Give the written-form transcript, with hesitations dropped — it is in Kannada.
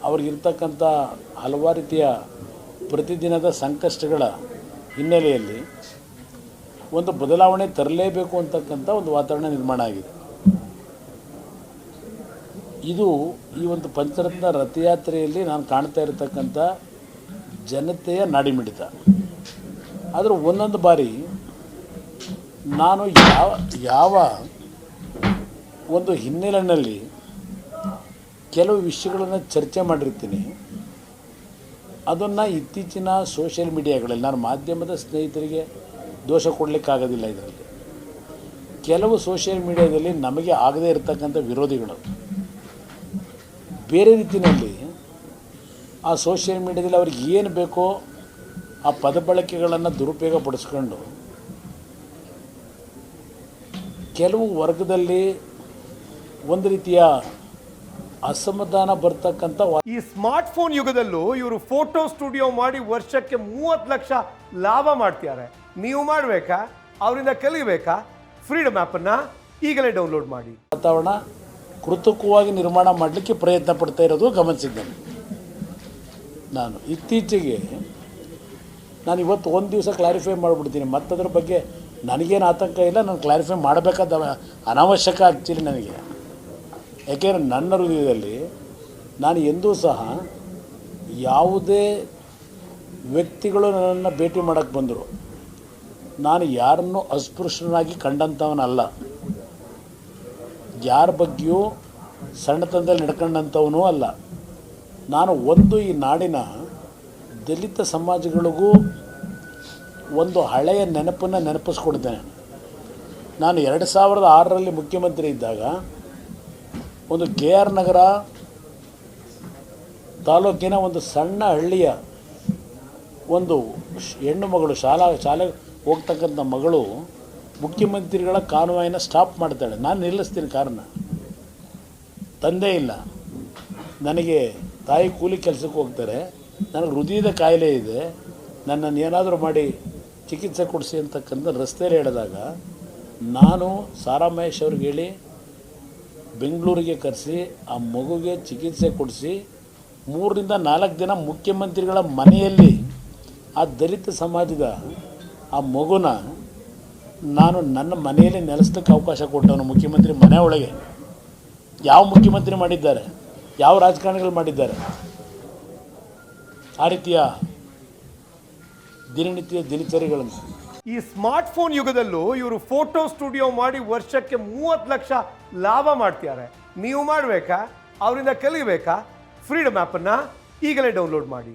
ಅವ್ರಿಗಿರ್ತಕ್ಕಂಥ ಹಲವಾರು ರೀತಿಯ ಪ್ರತಿದಿನದ ಸಂಕಷ್ಟಗಳ ಹಿನ್ನೆಲೆಯಲ್ಲಿ ಒಂದು ಬದಲಾವಣೆ ತರಲೇಬೇಕು ಅಂತಕ್ಕಂಥ ಒಂದು ವಾತಾವರಣ ನಿರ್ಮಾಣ ಆಗಿದೆ. ಇದು ಈ ಒಂದು ಪಂಚರತ್ನ ರಥಯಾತ್ರೆಯಲ್ಲಿ ನಾನು ಕಾಣ್ತಾ ಇರತಕ್ಕಂಥ ಜನತೆಯ ನಾಡಿಮಿಡಿತ. ಆದರೆ ಒಂದೊಂದು ಬಾರಿ ನಾನು ಯಾವ ಒಂದು ಹಿನ್ನೆಲೆಯಲ್ಲಿ ಕೆಲವು ವಿಷಯಗಳನ್ನು ಚರ್ಚೆ ಮಾಡಿರ್ತೀನಿ, ಅದನ್ನು ಇತ್ತೀಚಿನ ಸೋಷಿಯಲ್ ಮೀಡಿಯಾಗಳಲ್ಲಿ ನಾನು ಮಾಧ್ಯಮದ ಸ್ನೇಹಿತರಿಗೆ ದೋಷ ಕೊಡಲಿಕ್ಕಾಗೋದಿಲ್ಲ. ಇದರಲ್ಲಿ ಕೆಲವು ಸೋಷಿಯಲ್ ಮೀಡಿಯಾದಲ್ಲಿ ನಮಗೆ ಆಗದೇ ಇರತಕ್ಕಂಥ ವಿರೋಧಿಗಳು ಬೇರೆ ರೀತಿಯಲ್ಲಿ ಆ ಸೋಷಿಯಲ್ ಮೀಡಿಯಾದಲ್ಲಿ ಅವ್ರಿಗೆ ಏನು ಬೇಕೋ ಆ ಪದ ಬಳಕೆಗಳನ್ನು ದುರುಪಯೋಗ ಪಡಿಸ್ಕೊಂಡು ಕೆಲವು ವರ್ಗದಲ್ಲಿ ಒಂದು ರೀತಿಯ ಅಸಮಾಧಾನ ಬರ್ತಕ್ಕಂಥ ಈ ಸ್ಮಾರ್ಟ್ ಫೋನ್ ಯುಗದಲ್ಲೂ ಇವರು ಫೋಟೋ ಸ್ಟುಡಿಯೋ ಮಾಡಿ ವರ್ಷಕ್ಕೆ 30 ಲಕ್ಷ ಲಾಭ ಮಾಡ್ತಿದ್ದಾರೆ. ನೀವು ಮಾಡಬೇಕಾ? ಅವರಿಂದ ಕಲಿಬೇಕಾ? ಫ್ರೀಡಮ್ ಆ್ಯಪನ್ನು ಈಗಲೇ ಡೌನ್ಲೋಡ್ ಮಾಡಿ. ವಾತಾವರಣ ಕೃತಕವಾಗಿ ನಿರ್ಮಾಣ ಮಾಡಲಿಕ್ಕೆ ಪ್ರಯತ್ನ ಪಡ್ತಾ ಇರೋದು ಗಮನಿಸಿದ್ದೇನೆ. ನಾನು ಇತ್ತೀಚೆಗೆ ಇವತ್ತು ಒಂದು ದಿವಸ ಕ್ಲಾರಿಫೈ ಮಾಡಿಬಿಡ್ತೀನಿ, ಮತ್ತದ್ರ ಬಗ್ಗೆ ನನಗೇನು ಆತಂಕ ಇಲ್ಲ. ನಾನು ಕ್ಲಾರಿಫೈ ಮಾಡಬೇಕಾದ ಅನಾವಶ್ಯಕ ಆ್ಯಕ್ಚುಲಿ ನನಗೆ. ಯಾಕೆಂದರೆ ನನ್ನ ಹೃದಯದಲ್ಲಿ ನಾನು ಎಂದೂ ಸಹ ಯಾವುದೇ ವ್ಯಕ್ತಿಗಳು ನನ್ನನ್ನು ಭೇಟಿ ಮಾಡೋಕ್ಕೆ ಬಂದರು ನಾನು ಯಾರನ್ನೂ ಅಸ್ಪೃಶ್ಯನಾಗಿ ಕಂಡಂಥವನಲ್ಲ, ಯಾರ ಬಗ್ಗೆಯೂ ಸಣ್ಣತನದಲ್ಲಿ ನಡ್ಕೊಂಡಂಥವನೂ ಅಲ್ಲ. ನಾನು ಈ ನಾಡಿನ ದಲಿತ ಸಮಾಜಗಳಿಗೂ ಒಂದು ಹಳೆಯ ನೆನಪನ್ನು ನೆನಪಿಸ್ಕೊಡ್ತೇನೆ. ನಾನು 2006ರಲ್ಲಿ ಮುಖ್ಯಮಂತ್ರಿ ಇದ್ದಾಗ ಒಂದು KR ನಗರ ತಾಲೂಕಿನ ಒಂದು ಸಣ್ಣ ಹಳ್ಳಿಯ ಒಂದು ಹೆಣ್ಣು ಮಗಳು ಶಾಲೆಗೆ ಹೋಗ್ತಕ್ಕಂಥ ಮಗಳು ಮುಖ್ಯಮಂತ್ರಿಗಳ ಕಾನ್ವಾಯ್ನ ಸ್ಟಾಪ್ ಮಾಡ್ತಾಳೆ. ನಾನು ನಿಲ್ಲಿಸ್ತೀನಿ ಕಾರನ್ನ. ತಂದೆ ಇಲ್ಲ, ನನಗೆ ತಾಯಿ ಕೂಲಿ ಕೆಲಸಕ್ಕೆ ಹೋಗ್ತಾರೆ, ನನಗೆ ಹೃದಯದ ಕಾಯಿಲೆ ಇದೆ, ನನ್ನನ್ನು ಏನಾದರೂ ಮಾಡಿ ಚಿಕಿತ್ಸೆ ಕೊಡಿಸಿ ಅಂತಕ್ಕಂಥ ರಸ್ತೆಯಲ್ಲಿ ಹೇಳಿದಾಗ ನಾನು ಸಾರಾ ಮಹೇಶ್ ಅವ್ರಿಗೆ ಹೇಳಿ ಬೆಂಗಳೂರಿಗೆ ಕರೆಸಿ ಆ ಮಗುಗೆ ಚಿಕಿತ್ಸೆ ಕೊಡಿಸಿ 3 ರಿಂದ 4 ದಿನ ಮುಖ್ಯಮಂತ್ರಿಗಳ ಮನೆಯಲ್ಲಿ ಆ ದಲಿತ ಸಮಾಜದ ಆ ಮಗುನ ನಾನು ನನ್ನ ಮನೆಯಲ್ಲಿ ನೆಲೆಸಲಿಕ್ಕೆ ಅವಕಾಶ ಕೊಟ್ಟವನು. ಮುಖ್ಯಮಂತ್ರಿ ಮನೆ ಒಳಗೆ ಯಾವ ಮುಖ್ಯಮಂತ್ರಿ ಮಾಡಿದ್ದಾರೆ? ಯಾವ ರಾಜಕಾರಣಿಗಳು ಮಾಡಿದ್ದಾರೆ ಆ ರೀತಿಯ ದಿನನಿತ್ಯ ದಿನಚರಿಗಳನ್ನು? ಈ ಸ್ಮಾರ್ಟ್ ಫೋನ್ ಯುಗದಲ್ಲೂ ಇವರು ಫೋಟೋ ಸ್ಟುಡಿಯೋ ಮಾಡಿ ವರ್ಷಕ್ಕೆ 30 ಲಕ್ಷ ಲಾಭ ಮಾಡ್ತಿದ್ದಾರೆ. ನೀವು ಮಾಡಬೇಕಾ? ಅವರಿಂದ ಕಲಿಬೇಕಾ? ಫ್ರೀಡಮ್ ಆ್ಯಪನ್ನು ಈಗಲೇ ಡೌನ್ಲೋಡ್ ಮಾಡಿ.